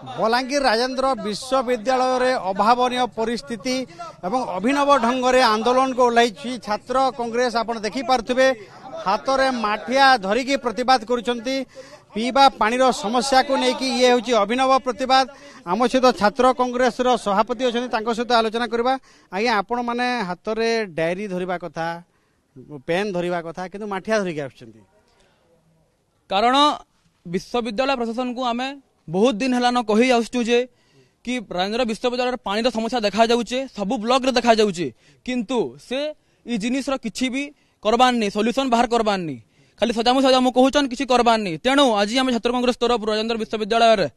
बलांगीर राजेंद्र विश्वविद्यालय अभावन परिस्थिति एवं अभिनव ढंग से आंदोलन को ओह्लैछि छात्र कांग्रेस। आप देखी पार्थिबे हाथ में माठिया धरिकी प्रतिवाद करुछंती पीवा पानीर समस्या को लेकिन ये हूँ अभिनव प्रतिवाद। आम सहित छात्र कांग्रेस सभापति अच्छा सहित आलोचना करवा। आज्ञा आपण मैंने हाथ में डायरी धरवा कथा पेन धरवा कथा किंतु माठिया धरिकी आसुछंती कारण विश्वविद्यालय प्रशासन को आम बहुत दिन है कही आसुचु जे कि राजेंद्र विश्वविद्यालय पानी समस्या देखा जाउचे सबु ब्लॉक रे देखा जाउचे किंतु से ई जिनिसर किछि भी करबान नहीं सॉल्यूशन बाहर करबान नहीं खाली सजामु कहूचन किछि करबान नहीं। तेणु आज आम छात्र कांग्रेस तरफ राजेंद्र विश्वविद्यालय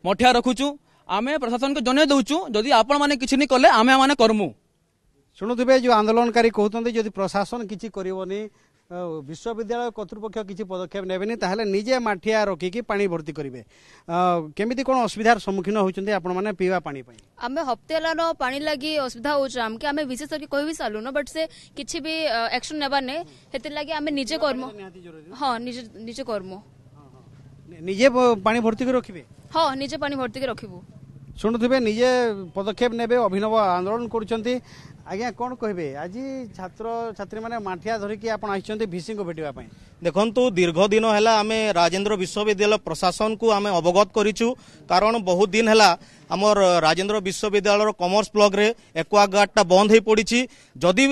मठिया रखुचु आम प्रशासन को जन दउचु जदि आपण माने किछि नहीं कले आमे माने करमु। शुणुवे जो आंदोलनकारी कहते जदि प्रशासन किछि करिवोनी विश्वविद्यालय कर्तृपक्ष किसी पदक्षेप नेबेनी ताहले निजे माठिया रखिकी पानी भर्ती करेंगे केमिति कोन असुविधार सम्मुखीन होउछन्ते आपण माने पीवा पानी पई आमे हप्ते लानो पानी लगी असुविधा होछ हमके आमे विशेष कहि भी सालु न बट से किछि भी एक्शन नेबा ने हेते लागि आमे निजे करमो। हां निजे करमो निजे पानी भर्ती कर रखिबे। हां निजे पानी भर्ती कर रखिबो। शुणुवे निजे पदक्षेप नेबे अभिनव आंदोलन करुछन्ती। आज्ञा कौन कहे आज छात्र छात्री मैंने माठिया धरिकी आप भिसी को भेटा देखु दीर्घ दिन है आम राजेंद्र विश्वविद्यालय प्रशासन को आम अवगत करूँ कारण बहुत दिन है आमर राजेंद्र विश्वविद्यालय कॉमर्स ब्लॉक रे एक्वागार्ड टा बंद हो पड़ी जदि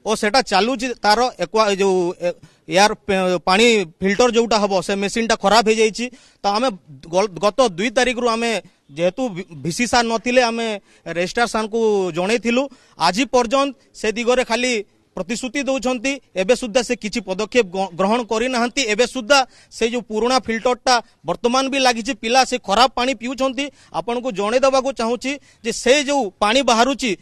और सेटा चालू तार एक्वा जो एयर पानी फिल्टर जोटा हम से मेसीन टा खराब हो जाइए तो आम गत 2 तारिख रु आम जेहेतु भिसी सार नथिले आमे रजिस्ट्रार सार को जनइथिलु आज पर्यंत से दिगरे खाली प्रतिश्रुति दौरान एबे सुद्धा से किछि पदक्षेप ग्रहण करि नाहंती। एबे सुद्धा से जो पुराना फिल्टरटा वर्तमान भी लागिछि पिला से खराब पानी पिउछंती। आपन को जणे दबाको चाहूछि जे से जो पानी बाहरुछि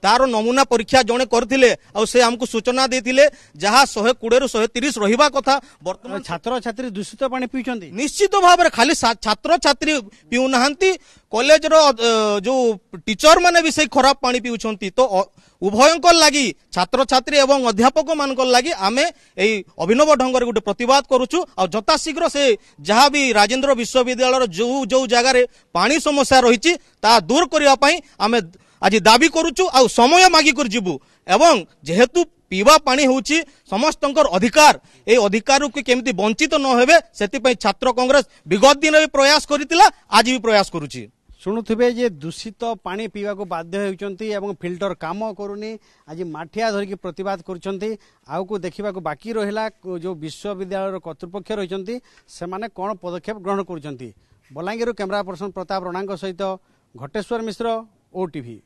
तार नमूना परीक्षा जड़े करथिले आ से हमको सूचना देथिले जहाँ 120 रु 130 रहिबा कथा वर्तमान छात्र छात्री दूषित पानी पिउछंती निश्चित भाव में खाली छात्र छात्री पिउ नाहंती कॉलेज रो जो टीचर माने भी से खराब पानी पिउछंती। तो उभयंकर लगी छात्र छात्री एवं अध्यापक मानकर लगी आमे एई अभिनव ढंग रे गोटे प्रतिवाद करूछु आ जता शीघ्र से जहाँ भी राजेंद्र विश्वविद्यालय जो जो जगह रे पानी समस्या रही ता दूर करबा पई आमे आज दाबी करूचु आ समय मागी कर जीवु एवं जेहेतु पीवा पानी होउची समस्तंकर अधिकार ए अधिकार को केमिति वंचित न होबे सेति पई छात्र कांग्रेस विगत दिन भी प्रयास करितिला आज भी प्रयास करूची। शुणुवे जे दूषित पानी पीवा को बाध्य होउचंती एवं फिल्टर काम करूनी आज माठिया धरिकी प्रतिवाद करुचंती। आउ को देखा बाकी रहिला जो विश्वविद्यालय कर्तृपक्ष रहिचंती से माने कोन पदक्षेप ग्रहण करुचंती। बलांगीर कैमरा पर्सन प्रताप रणांक सहित घटेश्वर मिश्र OTV।